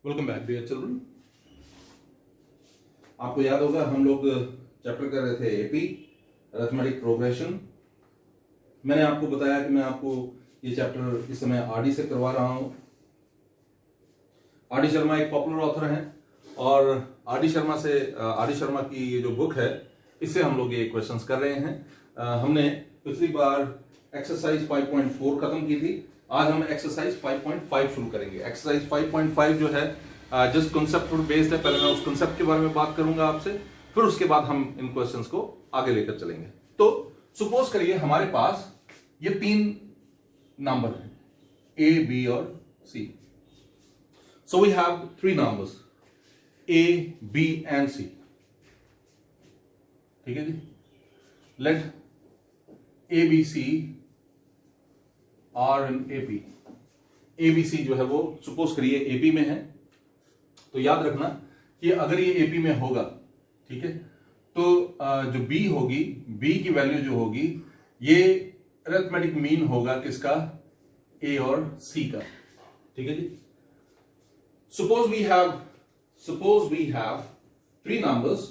Welcome back dear children. आपको याद होगा हम लोग चैप्टर कर रहे थे एपी अरिथमेटिक प्रोग्रेशन। मैंने आपको बताया कि मैं आपको ये चैप्टर इस समय आरडी से करवा रहा हूं। आरडी शर्मा एक पॉपुलर ऑथर हैं और आरडी शर्मा की ये जो बुक है इससे हम लोग ये क्वेश्चंस कर रहे हैं। हमने पिछली बार एक्सरसाइज 5.4 खत्म की थी। आज हम एक्सरसाइज 5.5 शुरू करेंगे। एक्सरसाइज 5.5 जो है जस्ट कॉन्सेप्ट पर बेस्ड है। पहले मैं उस कॉन्सेप्ट के बारे में बात करूंगा आपसे, फिर उसके बाद हम इन क्वेश्चंस को आगे लेकर चलेंगे। तो सपोज करिए हमारे पास ये तीन नंबर हैं ए, बी और सी। So we have three numbers A, B and C. ठीक है जी। Let A B C are in AP. ABC जो है वो सपोज करिए एपी में है, तो याद रखना कि अगर ये एपी में होगा, ठीक है, तो जो बी होगी, बी की वैल्यू जो होगी ये अरिथमेटिक मीन होगा किसका, ए और सी का। ठीक है जी। Suppose we have three numbers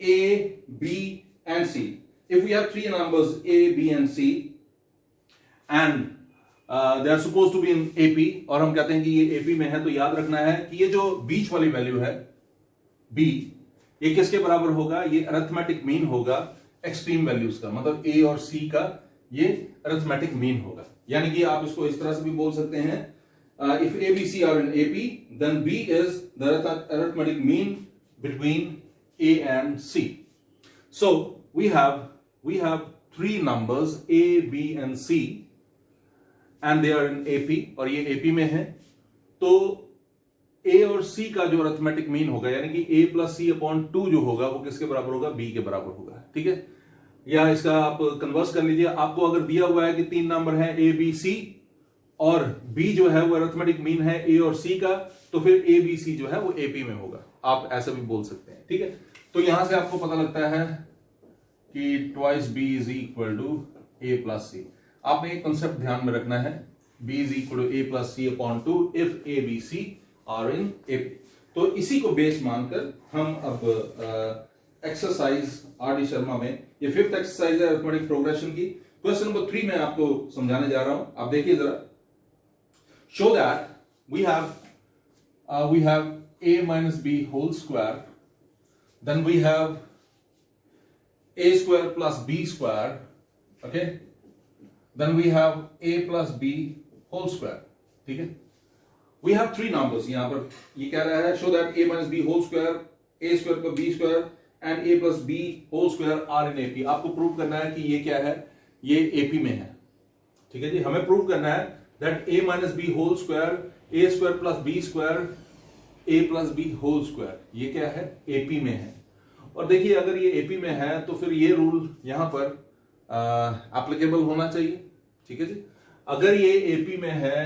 A, B and C. If we have three numbers A, B and C and they are suppose to be in AP, और हम कहते हैं कि ये एपी में है, तो याद रखना है कि ये जो बीच वाली वैल्यू है बी, ये किसके बराबर होगा, ये अरिथमेटिक मीन होगा एक्सट्रीम वैल्यूज का, मतलब ए और सी का ये अरिथमेटिक मीन होगा। यानी कि आप इसको इस तरह से भी बोल सकते हैं, if A B C are in AP then b is the arithmetic mean between a and c. So we have three numbers A, B and C and they are in AP, और ये AP में है। तो ए और सी का जो arithmetic mean होगा, यानी कि ए प्लस सी अपॉन 2 जो होगा वो किसके बराबर होगा, बी के बराबर होगा। ठीक है, या इसका आप कन्वर्स कर लीजिए। आपको अगर दिया हुआ है कि तीन नंबर है ए, बी, सी और बी जो है वो अरिथमेटिक मीन है ए और सी का, तो फिर ए, बी, सी जो है वो एपी में होगा। आप ऐसा भी बोल सकते हैं। ठीक है, तो यहां से आपको पता लगता है कि twice B is equal to A plus C. आपने एक कंसेप्ट ध्यान में रखना है, b is equal to A plus C upon 2 if A, B, C are in AP. तो इसी को बेस मानकर हम अब एक्सरसाइज आरडी शर्मा में, ये फिफ्थ एक्सरसाइज है अरिथमेटिक प्रोग्रेशन की, क्वेश्चन नंबर 3 में आपको समझाने जा रहा हूं। आप देखिए जरा। Show that we have a minus B whole square, then we have a square plus b square, okay, then we have a plus b whole square। ठीक है, we have three numbers। यहां पर ये कह रहा है show that a minus b whole square, a square plus b square and a plus b whole square are in AP। आपको prove करना है कि ये क्या है, ये AP में है। ठीक है जी, हमें प्रूव करना है that a minus b whole square, a square plus b square, a plus b whole square ये क्या है, AP में है। और देखिए अगर ये AP में है तो फिर ये रूल यहां पर एप्लीकेबल होना चाहिए। ठीक है जी, अगर ये एपी में है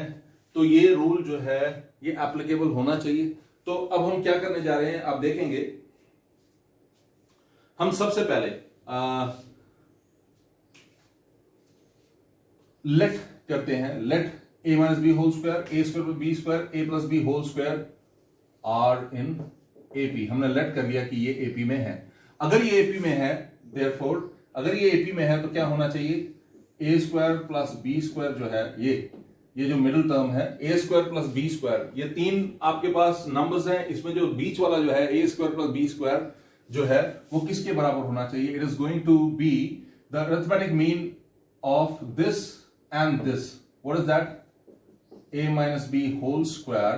तो ये रूल जो है ये एप्लीकेबल होना चाहिए। तो अब हम क्या करने जा रहे हैं आप देखेंगे। हम सबसे पहले लेट करते हैं, let A minus B whole square, A square plus B square, a plus B whole square are in AP. हमने लेट कर लिया कि ये एपी में है। अगर ये एपी में है, देयरफॉर अगर ये एपी में है तो क्या होना चाहिए, ए स्क्वायर प्लस बी स्क्वायर जो है, ये जो मिडिल टर्म है A square plus B square, ये तीन आपके पास नंबर्स हैं, इसमें जो बीच वाला जो है A square plus B square जो है वो किसके बराबर होना चाहिए, it is going to be the arithmetic mean of this and this. What is that, A minus B whole square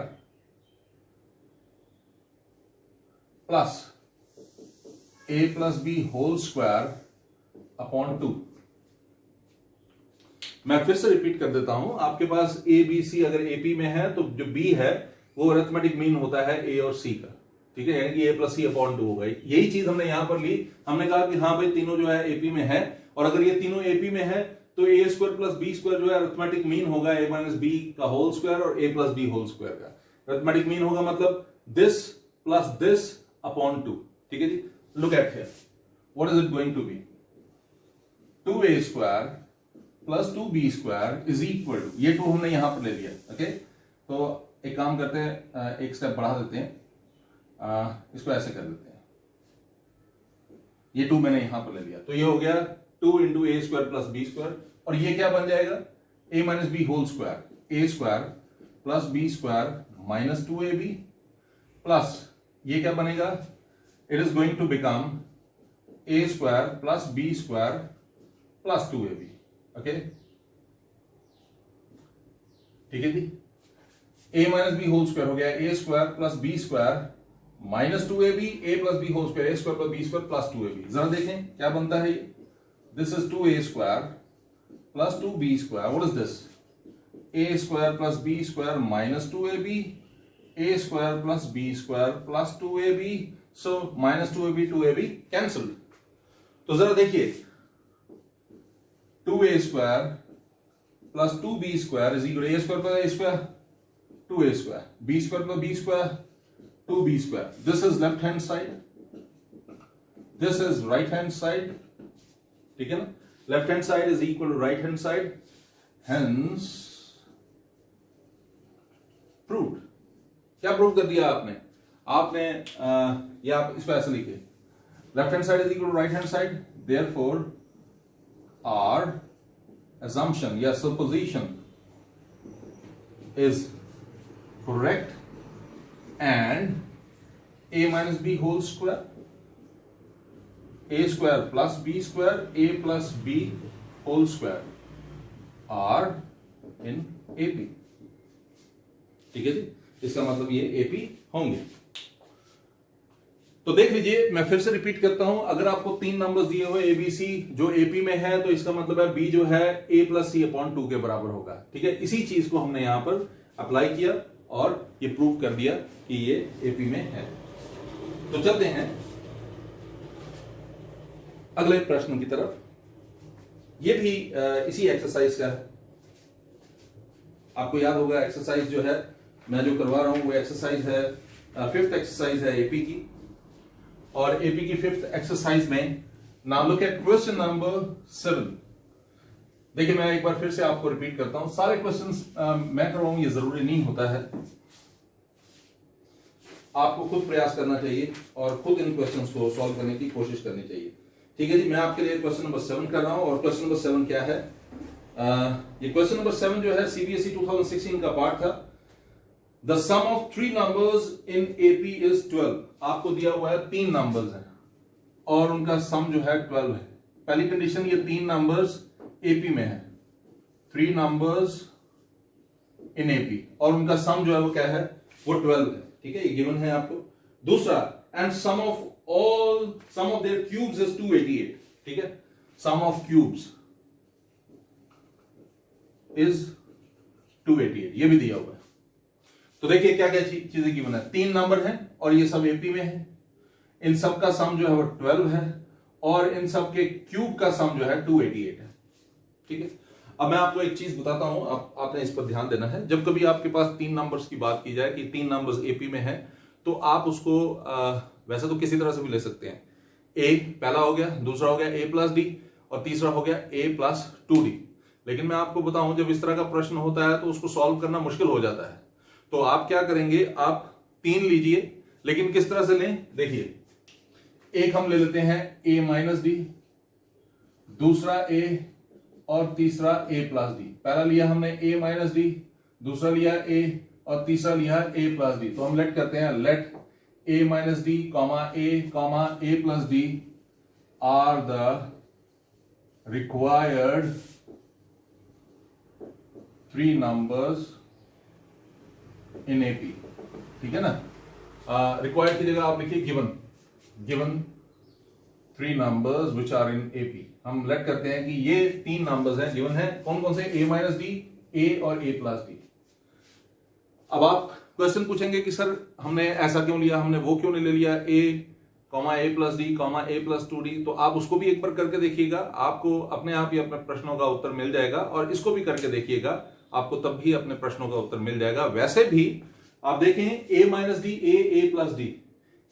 plus A plus B whole square upon 2। मैं फिर से रिपीट कर देता हूं, आपके पास ए, बी, सी अगर एपी में है तो जो बी है वो अरिथमेटिक मीन होता है ए और सी का। ठीक है, यानी कि ए प्लस सी अपॉन 2 होगा। यही चीज हमने यहां पर ली। हमने कहा कि हाँ भाई तीनों जो है एपी में है, और अगर ये तीनों एपी में है तो A square plus B square जो है अरिथमेटिक मीन होगा ए माइनस बी का होल स्क्वायर और A plus B whole square का अरिथमेटिक मीन होगा, मतलब दिस प्लस दिस अपॉन 2। ठीक है जी, look at here, what is it going to be, 2a square plus 2b square is equal to, ये 2 हमने यहां पर ले लिया। ओके, तो एक काम करते हैं, एक स्टेप बढ़ा देते हैं, इसको ऐसे कर देते हैं, ये 2 मैंने यहां पर ले लिया, तो ये हो गया 2 into A square plus B square, और ये क्या बन जाएगा a minus B whole square, A square plus B square minus 2ab plus ये क्या बनेगा, it is going to become A square plus B square plus 2ab। Okay, ठीक है जी। a minus B whole square हो गया A square plus B square minus 2ab, a plus B whole square, A square plus B square plus 2ab। जरा देखें क्या बनता है ये, this is 2a square plus 2b square. What is this? A square plus b square minus 2ab, a square plus b square plus 2ab. So minus 2ab 2ab cancelled. तो जरा देखिए 2a square plus 2b square is equal to a square plus a square 2a square, b square plus b square 2b square. This is left hand side, this is right hand side, ठीक है ना। Left hand side is equal to right hand side, hence proved। क्या prove कर दिया आपने, आपने ये आप इसको ऐसे लिखे, left hand side is equal to right hand side, therefore our assumption या supposition is correct and a minus b whole square, a square plus b square, a plus b whole square are in AP। ठीक है जी, इसका मतलब ये AP होंगे। तो देख लीजिए, मैं फिर से रिपीट करता हूं, अगर आपको 3 नंबर्स दिए हुए ABC जो AP में है, तो इसका मतलब है B जो है A प्लस C अपॉन 2 के बराबर होगा। ठीक है, इसी चीज को हमने यहां पर अप्लाई किया और ये प्रूव कर दिया कि ये AP में है। तो चलते हैं अगले प्रश्न की तरफ। ये भी इसी एक्सरसाइज का है। आपको याद होगा एक्सरसाइज जो है मैं जो करवा रहा हूं वो एक्सरसाइज है 5th एक्सरसाइज है एपी की, और एपी की 5th एक्सरसाइज में now look at question number 7। देखिए मैं एक बार फिर से आपको रिपीट करता हूं, सारे क्वेश्चंस मैं करवाऊं ये जरूरी नहीं होता है, आपको खुद प्रयास करना चाहिए और खुद इन क्वेश्चंस को सॉल्व करने की कोशिश करनी चाहिए। ठीक है जी, मैं आपके लिए क्वेश्चन नंबर 7 कर रहा हूं, और क्वेश्चन नंबर 7 क्या है, ये क्वेश्चन नंबर 7 जो है सीबीएसई 2016 का पार्ट था। The sum of 3 numbers in AP is 12। आपको दिया हुआ है 3 नंबर्स हैं और उनका सम जो है 12 है। पहली कंडीशन, ये 3 नंबर्स एपी में है, 3 नंबर्स इन एपी, और उनका सम जो है वो क्या है, वो 12 है। ठीक है, ये गिवन है आपको। दूसरा, and sum of their cubes is 288। ठीक है, सम ऑफ क्यूब्स इज 288, ये भी दिया हुआ है। तो देखिए क्या क्या चीजें गिवन है, 3 नंबर हैं और ये सब एपी में है, इन सब का सम जो है वो 12 है, और इन सब के क्यूब का सम जो है 288 है। ठीक है, अब मैं आपको एक चीज बताता हूं, आपने इस पर ध्यान देना है। जब कभी आपके पास 3 नंबर्स की बात की जाए कि 3 नंबर्स एपी में है, तो आप उसको वैसे तो किसी तरह से भी ले सकते हैं। ए पहला हो गया, दूसरा हो गया ए प्लस डी, और तीसरा हो गया ए प्लस 2d। लेकिन मैं आपको बताऊं, जब इस तरह का प्रश्न होता है तो उसको सॉल्व करना मुश्किल हो जाता है। तो आप क्या करेंगे, आप 3 लीजिए, लेकिन किस तरह से लें, देखिए एक हम ले लेते हैं ए माइनस डी, दूसरा ए, और तीसरा ए प्लस डी। पहला लिया हमने ए माइनस डी, दूसरा लिया ए, और तीसरा लिया ए प्लस डी। तो हम लेट करते हैं, let A minus D comma A plus D are the required 3 numbers in AP. ठीक है ना, रिक्वायर्ड की जगह आप लिखिए given 3 numbers which are in AP. हम लेट करते हैं कि ये 3 नंबर्स हैं, गिवन है, कौन कौन से, ए माइनस डी, ए और ए प्लस डी। अब आप क्वेश्चन पूछेंगे कि सर हमने ऐसा क्यों लिया, हमने वो क्यों नहीं ले लिया, A plus D A plus 2d। तो आप उसको भी एक बार करके देखिएगा, आपको अपने आप ही अपने प्रश्नों का उत्तर मिल जाएगा, और इसको भी करके देखिएगा, आपको तब भी अपने प्रश्नों का उत्तर मिल जाएगा। वैसे भी आप देखें, A minus D A plus D,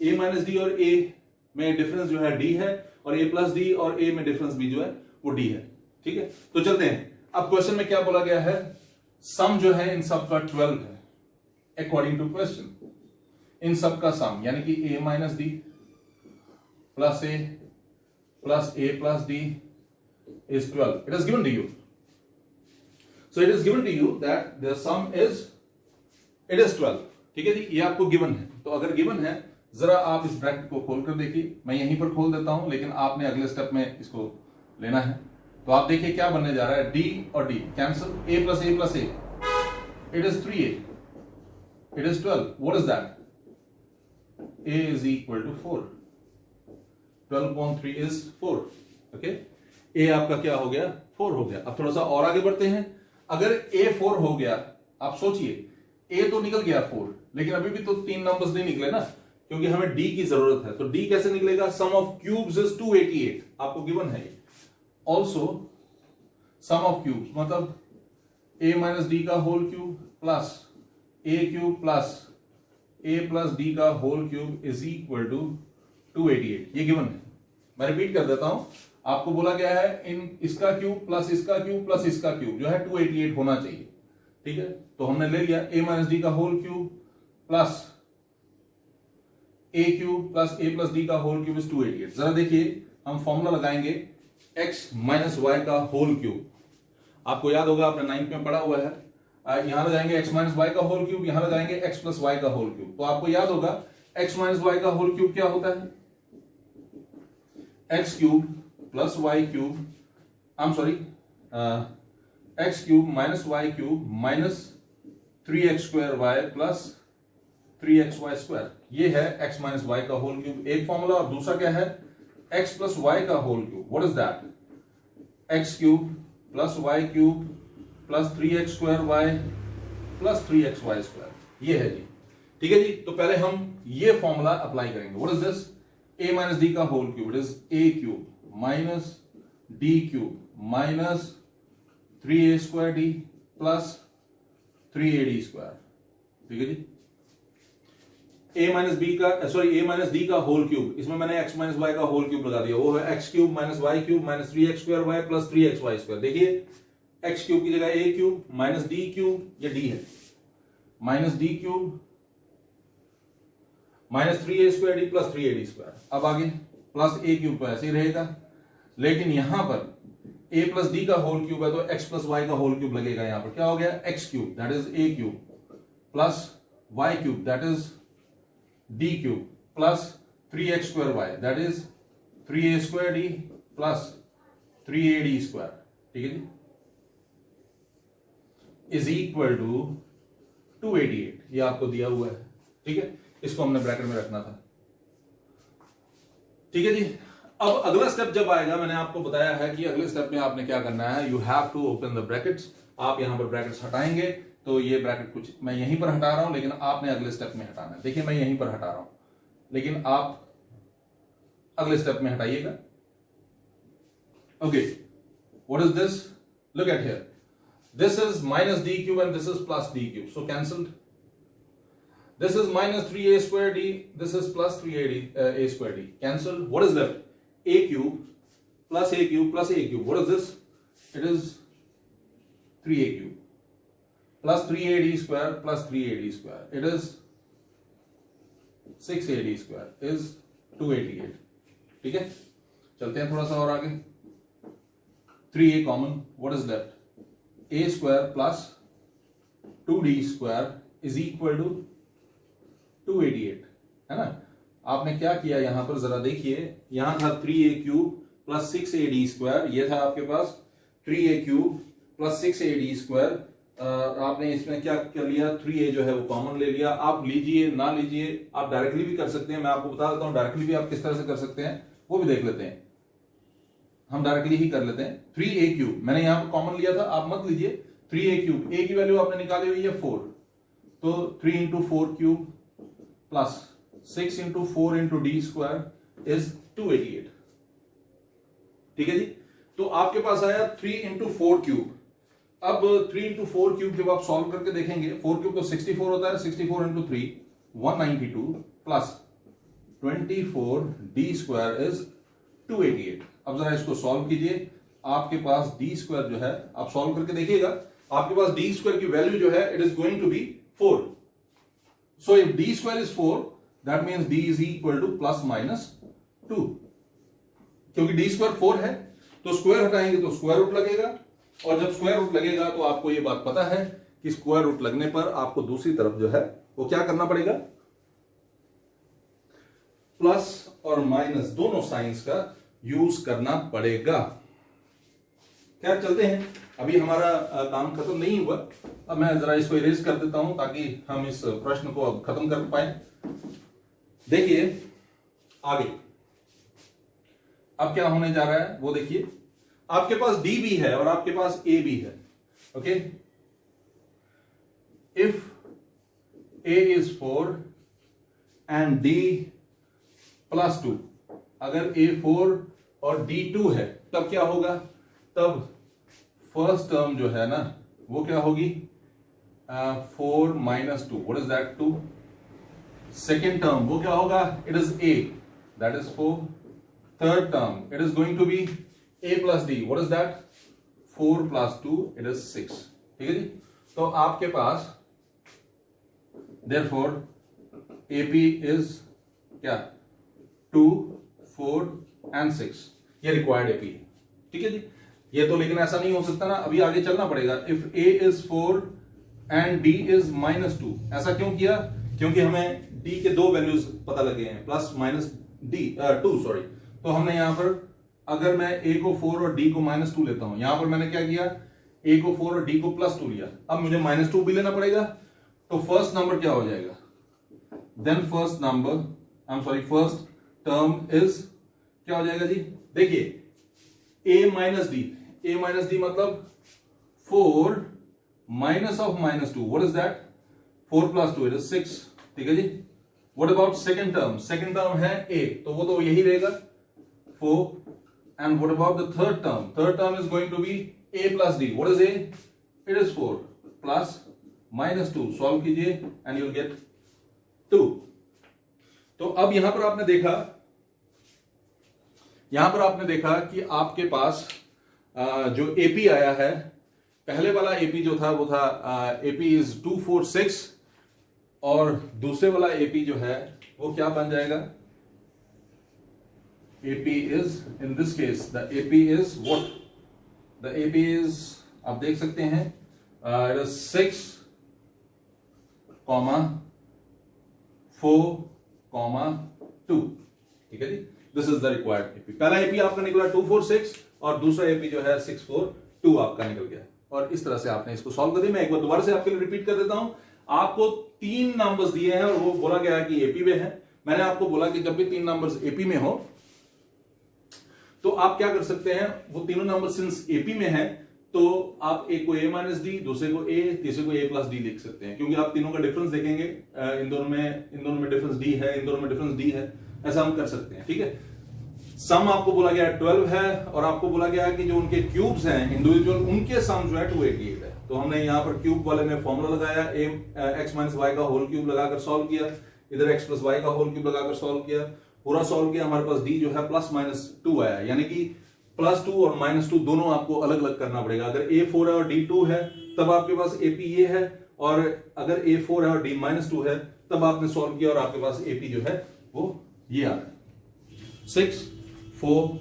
A minus D और ए में डिफरेंस जो है डी है, और ए प्लस डी और ए में डिफरेंस भी जो है वो डी है। ठीक है, तो चलते हैं। अब क्वेश्चन में क्या बोला गया है, सम जो है इन सब का 12 है। अकॉर्डिंग टू क्वेश्चन, इन सब का सम यानी कि a minus D plus a plus d is 12. It is given to you. So it is given to you that the sum is 12. ठीक है जी, ये आपको गिवन है। तो अगर गिवन है, जरा आप इस ब्रैकेट को खोल कर देखिए। मैं यहीं पर खोल देता हूं, लेकिन आपने अगले स्टेप में इसको लेना है। तो आप देखिए क्या बनने जा रहा है, d और d cancel, a plus a, it is 3a, it is 12. What is that? a is equal to 4. 12/3 is 4. Okay? a आपका क्या हो गया, 4 हो गया। अब थोड़ा सा और आगे बढ़ते हैं। अगर a 4 हो गया, आप सोचिए a तो निकल गया 4, लेकिन अभी भी तो 3 नंबर्स नहीं निकले ना, क्योंकि हमें d की जरूरत है। तो d कैसे निकलेगा, सम ऑफ क्यूब्स इज 288, आपको गिवन है ये। ऑल्सो सम ऑफ क्यूब्स मतलब a माइनस डी का whole cube plus a cube plus a plus D का whole cube is equal to 288, ये गिवन है। मैं रिपीट कर देता हूं, आपको बोला गया है इन इसका क्यूब प्लस इसका क्यूब प्लस इसका क्यूब जो है 288 होना चाहिए। ठीक है, तो हमने ले लिया a माइनस डी का whole cube plus a cube plus a plus D का होल क्यूब इज 288। जरा देखिए, हम फॉर्मूला लगाएंगे x माइनस वाई का होल क्यूब। आपको याद होगा, आपने 9th में पढ़ा हुआ है। यहां लगाएंगे x माइनस वाई का होल क्यूब, यहां लगाएंगे x प्लस वाई का होल क्यूब। तो आपको याद होगा x माइनस वाई का होल क्यूब क्या होता है, x cube plus Y cube, I am sorry, X cube minus Y cube minus 3x square Y plus 3xy square. ये है x माइनस वाई का होल क्यूब, एक फॉर्मूला। और दूसरा क्या है, x प्लस वाई का whole cube. What is that, x cube plus Y cube plus 3x square Y plus 3xy square. ये है जी। ठीक है जी, तो पहले हम ये फॉर्मूला अप्लाई करेंगे। What is this, a minus D का whole cube, it is a cube minus D cube minus 3a square D plus 3ad square. ठीक है जी, a माइनस बी का सॉरी a माइनस डी का whole cube, इसमें मैंने x minus Y का whole cube लगा दिया, वो है x cube minus Y cube minus 3x square Y plus 3xy square. देखिए x क्यूब की जगह a cube minus D cube, ये d है, minus D cube minus 3a square D plus 3ad square. अब आगे प्लस a क्यूब तो ऐसे ही रहेगा, लेकिन यहां पर a प्लस डी का होल क्यूब है तो x प्लस वाई का होल क्यूब लगेगा। यहां पर क्या हो गया, x cube that is a cube plus y cube that is d cube plus 3x square y that is 3a square d plus 3ad square. ठीक है जी, इज इक्वल टू 288, ये आपको दिया हुआ है। ठीक है, इसको हमने ब्रैकेट में रखना था। ठीक है जी, अब अगला स्टेप जब आएगा, मैंने आपको बताया है कि अगले स्टेप में आपने क्या करना है, you have to open the brackets. आप यहां पर ब्रैकेट्स हटाएंगे, तो ये ब्रैकेट कुछ मैं यहीं पर हटा रहा हूं, लेकिन आपने अगले स्टेप में हटाना है। देखिए मैं यहीं पर हटा रहा हूं, लेकिन आप अगले स्टेप में हटाइएगा। Okay, what is this, look at here, this is minus D cube and this is plus D cube, so cancelled. This is minus 3a square d, this is plus 3a square d, cancelled. What is left, a cube plus a cube plus a cube. What is this, it is 3a cube plus 3ad square plus 3ad square, it is 6ad square is 288। ठीक है, चलते हैं थोड़ा सा और आगे। 3a common, what is left, a square plus 2d square is equal to 288, है ना। आपने क्या किया यहां पर, जरा देखिए, यहां था 3a cube plus 6ad square, ये था आपके पास 3a cube plus 6ad square. आपने इसमें क्या कर लिया, 3a जो है वो कॉमन ले लिया। आप लीजिए ना लीजिए, आप डायरेक्टली भी कर सकते हैं, मैं आपको बता देता हूं डायरेक्टली भी आप किस तरह से कर सकते हैं, वो भी देख लेते हैं। हम डायरेक्टली ही कर लेते हैं। 3a क्यूब मैंने यहां पर कॉमन लिया था, आप मत लीजिए। 3a क्यूब, a की वैल्यू आपने निकाली हुई है 4, तो 3 into 4 cube plus 6 into 4 into D square is 288। ठीक है जी, तो आपके पास आया 3 इंटू 4 क्यूब। अब 3 इंटू 4 क्यूब जब आप सॉल्व करके देखेंगे, 4 क्यूब तो 64 होता है, 64 into 3 192 plus 24 D square is 288। अब जरा इसको सॉल्व कीजिए, आपके पास डी स्क्वायर जो है, आप सॉल्व करके देखिएगा, आपके पास डी स्क्वायर की वैल्यू जो है it is going to be 4। So if d square is 4, that means d is equal to plus minus 2. क्योंकि d स्क्वायर 4 है तो स्क्वायर हटाएंगे तो स्क्वायर रूट लगेगा, और जब स्क्वायर रूट लगेगा तो आपको ये बात पता है कि स्क्वायर रूट लगने पर आपको दूसरी तरफ जो है वो क्या करना पड़ेगा, प्लस और माइनस दोनों साइंस का यूज करना पड़ेगा। क्या चलते हैं, अभी हमारा काम खत्म नहीं हुआ। अब मैं जरा इसको इरेज कर देता हूं ताकि हम इस प्रश्न को अब खत्म कर पाए। देखिए आगे अब क्या होने जा रहा है वो देखिए, आपके पास डी भी है और आपके पास ए भी है। Okay, if A is 4 and D plus 2, अगर ए 4 और डी 2 है तब क्या होगा, तब फर्स्ट टर्म जो है ना वो क्या होगी, 4 minus 2, what is that 2। Second term वो क्या होगा, it is A, that is 4। Third term it is going to be a plus D, what is that 4 plus 2, it is 6। ठीक है जी, तो आपके पास therefore AP is क्या 2, 4 and 6, ये required AP है। ठीक है जी, ये तो लेकिन ऐसा नहीं हो सकता ना, अभी आगे चलना पड़ेगा। If A is 4 and D is -2, ऐसा क्यों किया, क्योंकि हमें D के दो वैल्यूज पता लगे हैं, प्लस माइनस टू सॉरी। तो हमने यहां पर अगर मैं A को 4 और D को -2 लेता हूं, यहां पर मैंने क्या किया, A को 4 और D को +2 लिया, अब मुझे -2 भी लेना पड़ेगा। तो फर्स्ट नंबर क्या हो जाएगा, then first number I am sorry first term is क्या हो जाएगा जी, देखिए A माइनस डी मतलब 4 minus of -2, what is that 4 plus 2, it is 6। ठीक है जी, what about second term, second term है A, तो वो तो यही रहेगा 4, and what about the third term, third term is going to be A plus D, what is A, it is 4 plus -2, solve कीजिए एंड यू विल गेट 2। तो अब यहां पर आपने देखा कि आपके पास जो एपी आया है, पहले वाला एपी जो था वो था एपी इज 2, 4, 6, और दूसरे वाला एपी जो है वो क्या बन जाएगा, AP is in this case the AP is what, the AP is आप देख सकते हैं इट इज 6, 4, 2। ठीक है जी, this is the required AP. पहला एपी आपका निकला 2, 4, 6 और दूसरा एपी जो है 6, 4, 2 आपका निकल गया, और इस तरह से आपने इसको सॉल्व कर दिया। मैं एक बार दोबारा से आपके लिए रिपीट कर देता हूं। आपको 3 नंबर्स दिए हैं और वो बोला गया है कि एपी में है। मैंने आपको बोला कि जब भी 3 नंबर्स एपी में हो तो आप क्या कर सकते हैं, वो तीनों नंबर सिंस एपी में है तो आप एक को a माइनस डी, दूसरे को a, तीसरे को a प्लस डी लिख सकते हैं, क्योंकि आप तीनों का डिफरेंस देखेंगे, इन दोनों में डिफरेंस d है, इन दोनों में डिफरेंस d है, ऐसा हम कर सकते हैं। ठीक है, सम आपको बोला गया है 12 है, और आपको बोला गया है कि जो उनके क्यूब्स हैं इंडिविजुअल, उनके सम जो है 288 है। तो हमने यहाँ पर क्यूब वाले में फॉर्मूला लगाया, x माइनस वाई का होल क्यूब लगाकर सॉल्व किया, इधर x प्लस वाई का होल क्यूब लगाकर सॉल्व किया, पूरा सॉल्व किया, हमारे पास d जो है प्लस माइनस 2 आया, यानी कि +2 और -2 दोनों आपको अलग अलग करना पड़ेगा। अगर A4 है और D2 है तब आपके पास AP ये है, और अगर A4 है और D -2 है तब आपने सॉल्व किया और आपके पास AP जो है वो ये आ रहा है 6, 4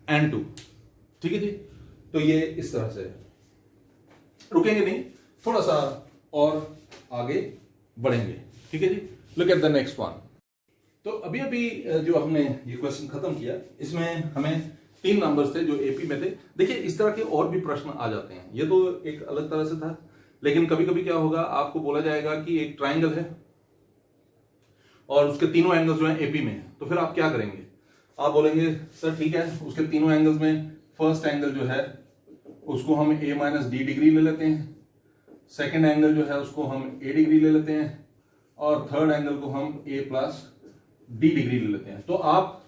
and 2। ठीक है जी, तो ये इस तरह से रुकेंगे नहीं, थोड़ा सा और आगे बढ़ेंगे। ठीक है जी, look at the next one. तो अभी जो हमने ये क्वेश्चन खत्म किया, इसमें हमें 3 नंबर्स थे जो एपी में थे। देखिए इस तरह के और भी प्रश्न आ जाते हैं, ये तो एक अलग तरह से था, लेकिन कभी कभी क्या होगा, आपको बोला जाएगा कि एक ट्राइंगल है और उसके तीनों एंगल्स जो हैं एपी में है, तो फिर आप क्या करेंगे, आप बोलेंगे सर ठीक है, उसके तीनों एंगल्स में फर्स्ट एंगल जो है उसको हम a माइनस डी डिग्री ले लेते हैं, सेकेंड एंगल जो है उसको हम a डिग्री ले लेते हैं, और थर्ड एंगल को हम a प्लस डी डिग्री ले लेते हैं। तो आप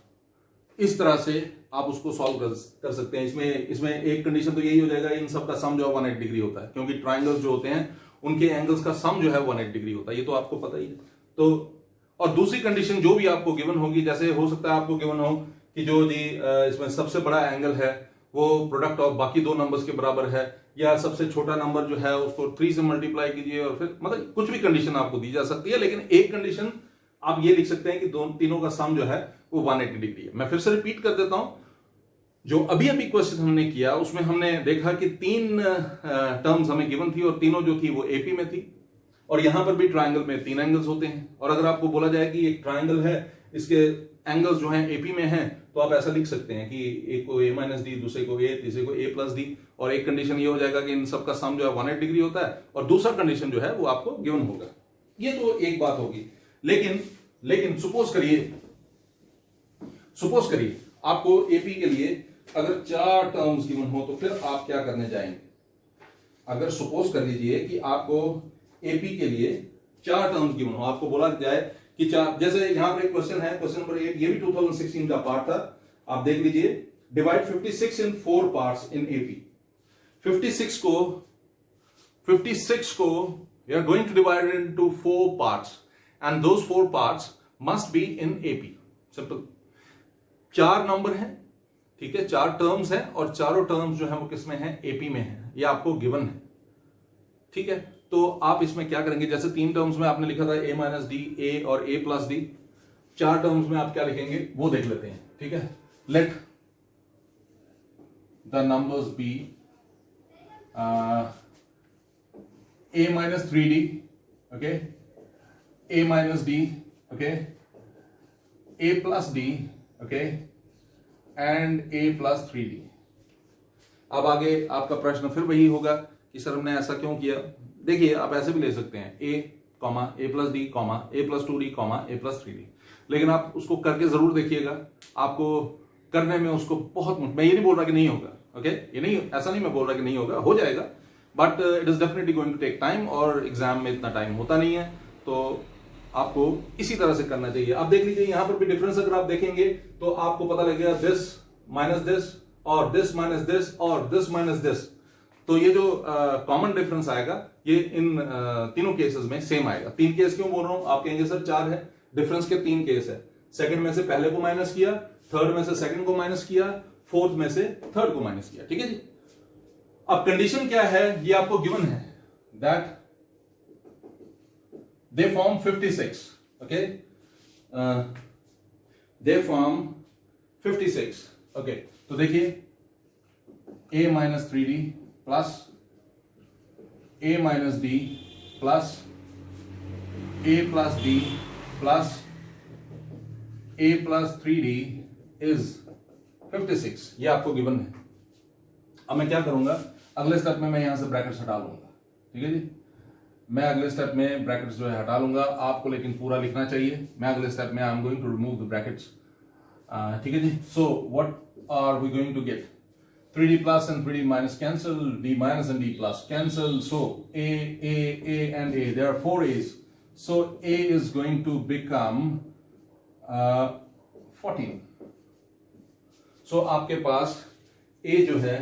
इस तरह से आप उसको सॉल्व कर सकते हैं। इसमें एक कंडीशन तो यही हो जाएगा, इन सब का सम जो है 180 डिग्री होता है, क्योंकि ट्राइंगल्स जो होते हैं उनके एंगल्स का सम जो है 180 डिग्री होता है, ये तो आपको पता ही है। तो और दूसरी कंडीशन जो भी आपको गिवन होगी, जैसे हो सकता है आपको गिवन हो कि जो जी इसमें सबसे बड़ा एंगल है वो प्रोडक्ट ऑफ बाकी दो नंबर्स के बराबर है, या सबसे छोटा नंबर जो है उसको 3 से मल्टीप्लाई कीजिए, और फिर मतलब कुछ भी कंडीशन आपको दी जा सकती है, लेकिन एक कंडीशन आप ये लिख सकते हैं कि तीनों का सम जो है वो 180 डिग्री है। मैं फिर से रिपीट कर देता हूं, जो अभी अभी क्वेश्चन हमने किया उसमें हमने देखा कि 3 टर्म्स हमें गिवन थी और तीनों जो थी वो एपी में थी, और यहां पर भी ट्राइंगल में 3 एंगल्स होते हैं, और अगर आपको बोला जाए कि एक ट्राइंगल है, इसके एंगल्स जो हैं एपी में हैं, तो आप ऐसा लिख सकते हैं कि एक को a माइनस डी, दूसरे को a, तीसरे को a प्लस डी, और एक कंडीशन ये हो जाएगा कि इन सबका सम जो है 180 डिग्री होता है, और दूसरा कंडीशन जो है वो आपको गिवन होगा। ये तो एक बात होगी, लेकिन सपोज करिए आपको एपी के लिए अगर 4 टर्म्स गिवन हो, तो फिर आप क्या करने जाएंगे? अगर सपोज कर लीजिए कि आपको एपी के लिए 4 टर्म्स गिवन हो, आपको बोला जाए कि 4, जैसे यहां पर एक क्वेश्चन है, क्वेश्चन नंबर 8, ये भी 2016 का पार्ट था, आप देख लीजिए। Divide 56 in 4 parts in AP. 56 को we are going to divide into 4 parts, and those 4 parts must be in AP. Simple. 4 number हैं, ठीक है, 4 टर्म्स हैं, और चारों टर्म्स जो है वो किसमें है? एपी में है। ये आपको गिवन है, ठीक है। तो आप इसमें क्या करेंगे? जैसे 3 टर्म्स में आपने लिखा था a माइनस डी, ए और a प्लस डी, 4 टर्म्स में आप क्या लिखेंगे वो देख लेते हैं, ठीक है। Let the numbers be a minus 3d, okay, a minus D, okay, a plus D, okay, and a plus 3d। अब आगे आपका प्रश्न फिर वही होगा कि सर हमने ऐसा क्यों किया? देखिए, आप ऐसे भी ले सकते हैं a plus D, a plus 2d, a plus 3d, लेकिन आप उसको करके जरूर देखिएगा। आपको करने में उसको बहुत, मैं ये नहीं बोल रहा कि नहीं होगा, ओके, ये नहीं, ऐसा नहीं मैं बोल रहा कि नहीं होगा, हो जाएगा, but it is definitely going to take time, और एग्जाम में इतना टाइम होता नहीं है, तो आपको इसी तरह से करना चाहिए। आप देख लीजिए यहां पर भी डिफरेंस अगर आप देखेंगे तो आपको पता लगेगा दिस माइनस दिस, और दिस माइनस दिस, और दिस माइनस दिस। तो ये जो कॉमन डिफरेंस आएगा ये इन तीनों केसेस में सेम आएगा। 3 केस क्यों बोल रहा हूं? आप कहेंगे सर 4 है, डिफरेंस के 3 केस है। सेकंड में से पहले को माइनस किया, थर्ड में से सेकंड को माइनस किया, फोर्थ में से थर्ड को माइनस किया, ठीक है जी। अब कंडीशन क्या है ये आपको गिवन है, that they form 56, okay, they form 56, okay. तो देखिए a minus 3d plus a minus D plus a plus D plus a plus 3d is 56। ये आपको गिवन है। अब मैं क्या करूंगा? अगले स्टेप में मैं यहां से ब्रैकेट्स हटा लूंगा, ठीक है जी। मैं अगले स्टेप में ब्रैकेट्स जो है हटा लूंगा, आपको लेकिन पूरा लिखना चाहिए। मैं अगले स्टेप में I am going to remove the brackets, ठीक है जी। So what are we going to get? 3d plus and 3d minus cancel, d minus and d plus cancel, so a and a, there are 4 a's, so a is going to become 14। so आपके पास a जो है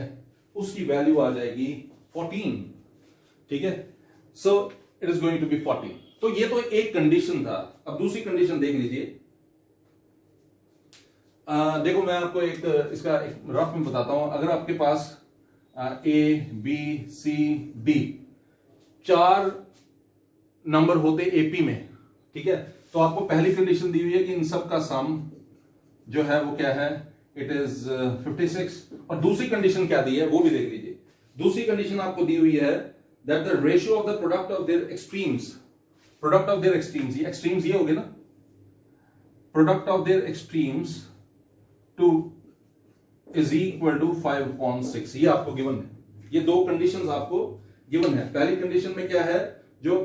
उसकी value आ जाएगी 14, ठीक है। so it is going to be 14। तो ये तो एक कंडीशन था। अब दूसरी कंडीशन देख लीजिए। देखो मैं आपको इसका एक रफ में बताता हूं। अगर आपके पास ए बी सी डी 4 नंबर होते एपी में, ठीक है, तो आपको पहली कंडीशन दी हुई है कि इन सब का सम जो है वो क्या है? It is 56। और दूसरी कंडीशन क्या दी है वो भी देख लीजिए। दूसरी कंडीशन आपको दी हुई है that the ratio of the product of their extremes, product of their extremes, ये एक्सट्रीम्स ये हो गए ना, product of their extremes to is equal to 5/6। ये आपको गिवन है। ये 2 कंडीशंस आपको गिवन है। पहली कंडीशन में क्या है? जो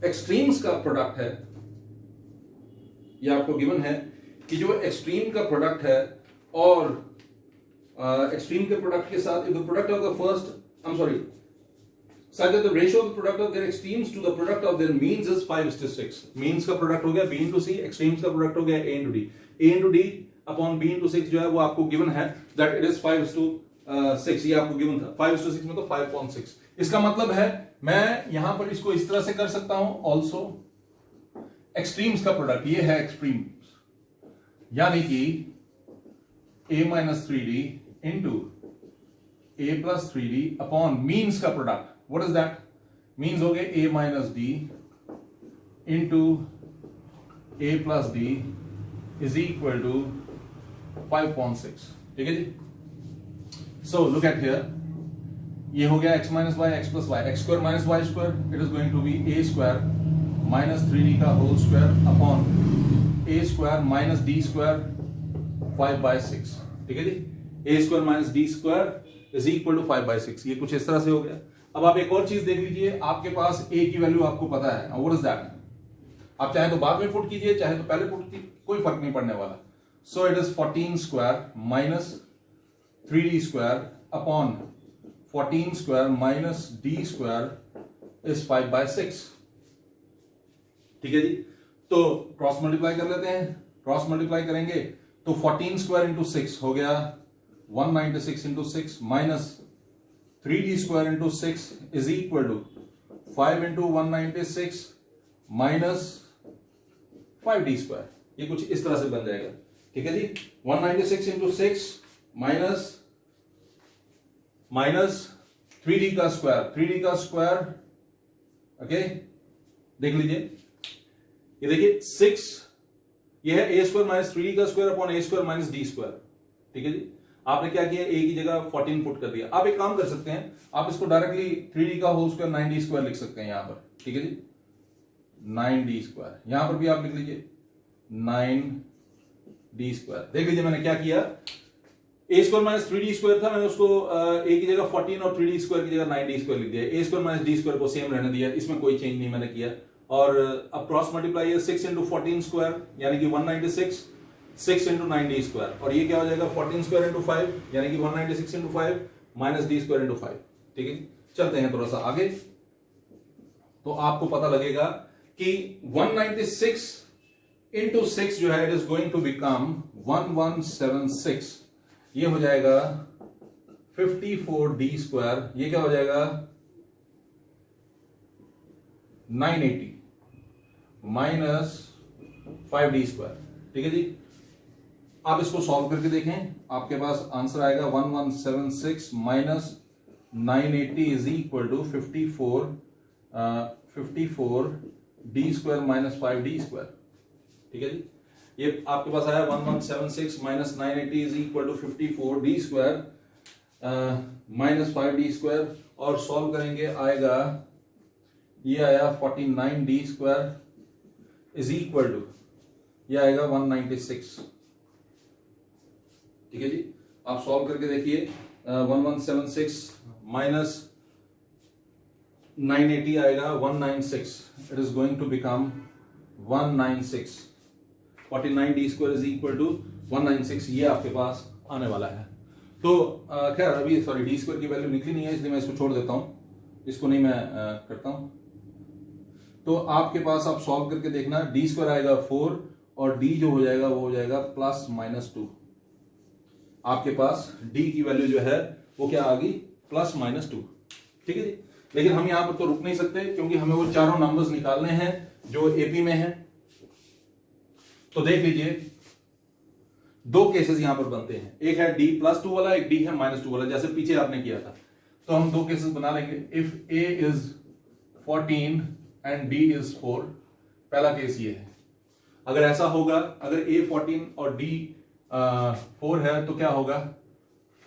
एक्सट्रीम्स का प्रोडक्ट है, ये आपको गिवन है कि जो एक्सट्रीम का प्रोडक्ट है और एक्सट्रीम के प्रोडक्ट के साथ, if the product of the first, I am sorry, such that the ratio of the product of their extremes to the product of their means is 5:6। Means का product हो गया b into c, extremes का product हो गया a into d, a into d upon b into 6 जो है वो आपको गिवन है that it is 5:6। ये आपको गिवन था 5:6 में तो 5.6। इसका मतलब है मैं यहां पर इसको इस तरह से कर सकता हूं, ऑल्सो एक्सट्रीम्स का प्रोडक्ट, ये है एक्सट्रीम्स, यानी कि a minus 3d into a plus 3d upon means का product. What is that? Means हो गए a minus d into a plus d is equal to 5.6. ठीक है जी. सो लुक एट हियर, ये हो गया x minus y x plus y, x square minus y square, it is going to be a square minus 3d का whole square upon a square minus d square 5/6. ठीक है जी. a square minus d square is equal to 5/6. ये कुछ इस तरह से हो गया. अब आप एक और चीज देख लीजिए, आपके पास a की वैल्यू आपको पता है. What is that? आप चाहे तो बाद में पुट कीजिए, चाहे तो पहले पुट कीजिए, कोई फर्क नहीं पड़ने वाला. So it is 14 square minus 3d square upon 14 square minus d square is 5/6. ठीक है जी. तो क्रॉस मल्टीप्लाई कर लेते हैं. क्रॉस मल्टीप्लाई करेंगे तो 14 स्क्वायर इंटू 6 हो गया 196 into 6 minus 3d square into 6 is equal to 5 into 196 minus 5d square. ये कुछ इस तरह से बन जाएगा. ठीक है जी. 196 इंटू 6 माइनस 3d का स्क्वायर, 3d का स्क्वायर. ओके, देख लीजिए, ये देखिए 6, ये है a स्क्वायर माइनस 3d का square upon a square minus d square. ठीक है जी. आपने क्या किया, a की जगह 14 पुट कर दिया. आप एक काम कर सकते हैं, आप इसको डायरेक्टली 3d का होल स्क्वायर 9d स्क्वायर लिख सकते हैं यहां पर. ठीक है जी. 9d स्क्वायर यहां पर भी आप लिख लीजिए 9d स्क्वायर. देख लीजिए मैंने क्या किया, a square minus 3d square था, मैंने उसको a की जगह 14 और 3d स्क्वायर की जगह 9d स्क्वायर लिख दिया. a square minus d square को सेम रहने दिया, इसमें कोई चेंज नहीं मैंने किया. और अब क्रॉस मल्टीप्लाई है 6 इंटू 14 स्क्वायर यानी कि 196, 6 इंटू 9d स्क्वायर, और ये क्या हो जाएगा 14 स्क्वायर इंटू 5 यानी कि 196 into 5 minus d square into 5. ठीक है. चलते हैं थोड़ा सा आगे, तो आपको पता लगेगा कि 196 इंटू 6 जो है it is going to become 1176. ये हो जाएगा 54d स्क्वायर. ये क्या हो जाएगा 980 माइनस 5d स्क्वायर. ठीक है जी. आप इसको सॉल्व करके देखें, आपके पास आंसर आएगा 1176 minus 980 is equal to 54d square minus 5d square. ठीक है जी. ये आपके पास आया 1176 minus 980 is equal to 54d square minus 5d square, और सॉल्व करेंगे आएगा, ये आया 49d square is equal to, ये आएगा 196. ठीक है जी. आप सॉल्व करके देखिए, 1176 माइनस 980 आएगा 196. It is going to become 196. 49d square is equal to 196. ये आपके पास आने वाला है. तो खैर अभी सॉरी d स्क्वायर की वैल्यू निकली नहीं है, इसलिए मैं इसको छोड़ देता हूं, इसको नहीं मैं करता हूं. तो आपके पास आप सॉल्व करके देखना, d स्क्वायर आएगा 4 और d जो हो जाएगा वो हो जाएगा प्लस माइनस 2. आपके पास d की वैल्यू जो है वो क्या आ गई, प्लस माइनस 2. ठीक है जी. लेकिन हम यहां पर तो रुक नहीं सकते, क्योंकि हमें वो चारों नंबर्स निकालने हैं जो एपी में है. तो देख लीजिए, दो केसेस यहां पर बनते हैं, एक है d प्लस 2 वाला, एक d है माइनस 2 वाला, जैसे पीछे आपने किया था. तो हम दो केसेस बना लेंगे. If a is 14 and d is 4, पहला केस ये है. अगर ऐसा होगा, अगर a 14 और d 4 है, तो क्या होगा,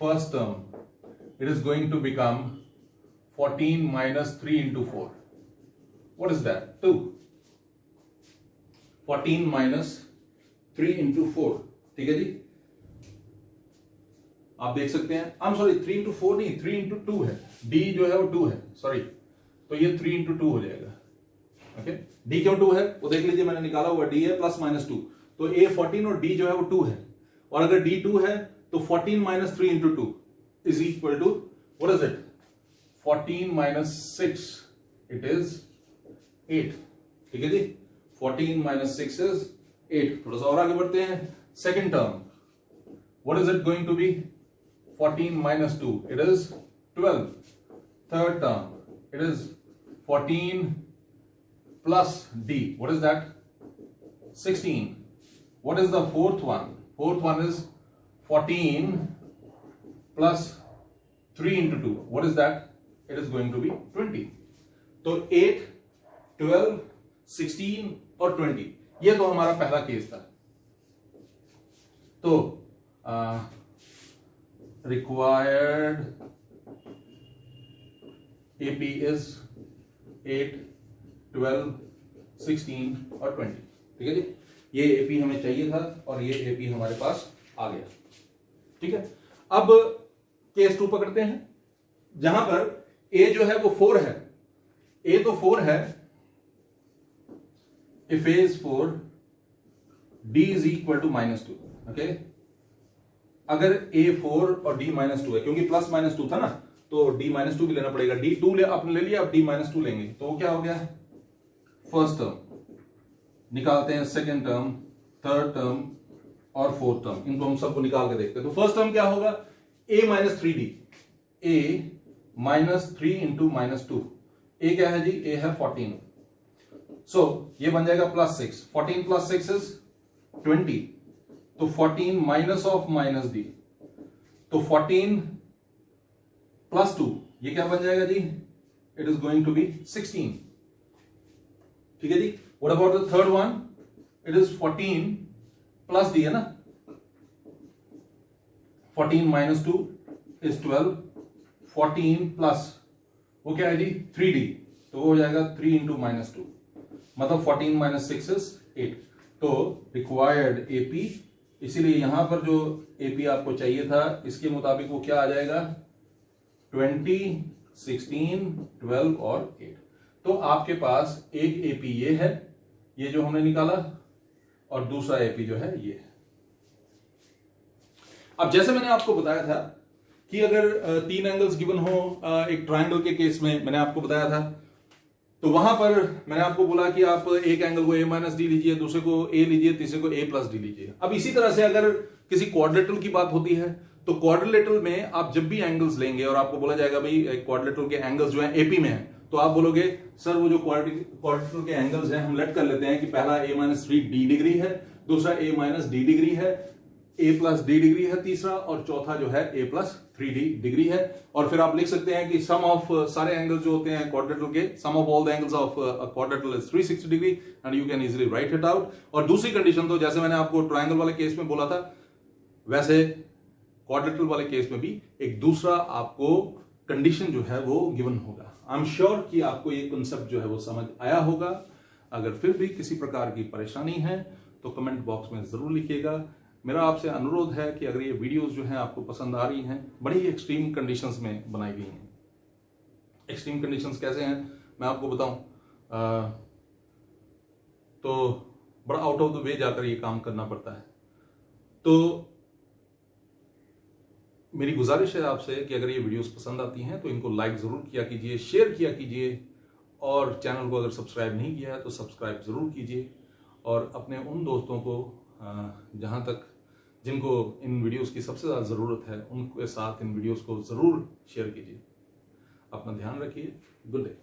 first term it is going to become 14 minus 3 into 4. What is that, 2. 14 minus 3 into 4. ठीक है जी. आप देख सकते हैं, आई एम सॉरी 3 इंटू 4 नहीं, 3 इंटू 2 है. d जो है वो 2 है, सॉरी. तो ये 3 इंटू 2 हो जाएगा. ओके. d क्यों 2 है वो देख लीजिए, मैंने निकाला हुआ d है प्लस माइनस 2. तो a 14 और d जो है वो 2 है, और अगर d 2 है तो 14 minus 3 into 2 is equal to, what is it, 14 minus 6 it is 8. ठीक है जी. 14 माइनस 6 इज 8. थोड़ा सा और आगे बढ़ते हैं. Second term, what is it going to be, 14 minus 2 it is 12. Third term it is 14 plus d, what is that, 16. What is the fourth one? Fourth one is 14 plus 3 into 2, what is that? It is going to be 20. तो 8, 12, 16 और 20, ये तो हमारा पहला case था। तो required AP is 8, 12, 16 और 20, ठीक है जी। ये AP हमें चाहिए था और ये AP हमारे पास आ गया, ठीक है। अब केस 2 पकड़ते हैं, जहां पर A जो है वो 4 है, A तो 4 है, if A is 4, D is equal to -2, okay. अगर A 4 और D -2 है, क्योंकि प्लस -2 था ना, तो D -2 भी लेना पड़ेगा। D 2 आपने ले लिया, अब D -2 लेंगे, तो वो क्या हो गया? फर्स्ट टर्म निकालते हैं, सेकेंड टर्म, थर्ड टर्म और फोर्थ टर्म, इनको हम सबको निकाल के देखते हैं। तो फर्स्ट टर्म क्या होगा? A - 3D, A -3 into -2, A क्या है जी? A है 14, सो ये बन जाएगा +6, 14 + 6 इज 20, तो 14 माइनस ऑफ -D, तो 14 + 2, ये क्या बन जाएगा जी? It is going to be 16, ठीक है जी। What about the third one? It is 14 + D है ना, 14 - 2 इज 12, 14 प्लस वो क्या है जी? 3D, तो वो हो जाएगा 3 इंटू -2, मतलब 14 - 6 इज 8। तो रिक्वायर्ड AP, इसीलिए यहां पर जो AP आपको चाहिए था, इसके मुताबिक वो क्या आ जाएगा? 20, 16, 12 और 8। तो आपके पास एक AP ये है, ये जो हमने निकाला, और दूसरा AP जो है ये है। अब जैसे मैंने आपको बताया था कि अगर 3 एंगल्स गिवन हो, एक ट्रायंगल के केस में मैंने आपको बताया था, तो वहां पर मैंने आपको बोला कि आप एक एंगल को A - D लीजिए, दूसरे को A लीजिए, तीसरे को A + D लीजिए। अब इसी तरह से अगर किसी क्वाड्रिलेटरल की बात होती है, तो क्वाड्रिलेटरल में आप जब भी एंगल्स लेंगे और आपको बोला जाएगा भाई क्वाड्रिलेटरल के एंगल्स जो है AP में है, तो आप बोलोगे सर वो जो क्वाड्रिलेटरल के एंगल्स हैं, हम लेट कर लेते हैं कि पहला A - 3D डिग्री है, दूसरा A - D डिग्री है, A + D डिग्री है तीसरा, और चौथा जो है A + 3D डिग्री है। और फिर आप लिख सकते हैं कि सम ऑफ सारे एंगल्स जो होते हैं क्वाड्रिलेटरल के, sum of all the angles of a quadrilateral is 360 degree, and you can easily write it out. और दूसरी कंडीशन, तो जैसे मैंने आपको ट्रायंगल वाले केस में बोला था, वैसे क्वाड्रिलेटरल वाले केस में भी एक दूसरा आपको कंडीशन जो है वो गिवन होगा। आई एम श्योर कि आपको ये कंसेप्ट जो है वो समझ आया होगा। अगर फिर भी किसी प्रकार की परेशानी है तो कमेंट बॉक्स में जरूर लिखिएगा। मेरा आपसे अनुरोध है कि अगर ये वीडियोस जो हैं आपको पसंद आ रही हैं, बड़ी एक्सट्रीम कंडीशंस में बनाई गई हैं। एक्सट्रीम कंडीशंस कैसे हैं मैं आपको बताऊं, तो बड़ा आउट ऑफ द वे जाकर ये काम करना पड़ता है। तो मेरी गुजारिश है आपसे कि अगर ये वीडियोस पसंद आती हैं तो इनको लाइक जरूर किया कीजिए, शेयर किया कीजिए, और चैनल को अगर सब्सक्राइब नहीं किया है तो सब्सक्राइब जरूर कीजिए, और अपने उन दोस्तों को जहां तक जिनको इन वीडियोस की सबसे ज़्यादा ज़रूरत है, उनके साथ इन वीडियोस को ज़रूर शेयर कीजिए। अपना ध्यान रखिए। Good day.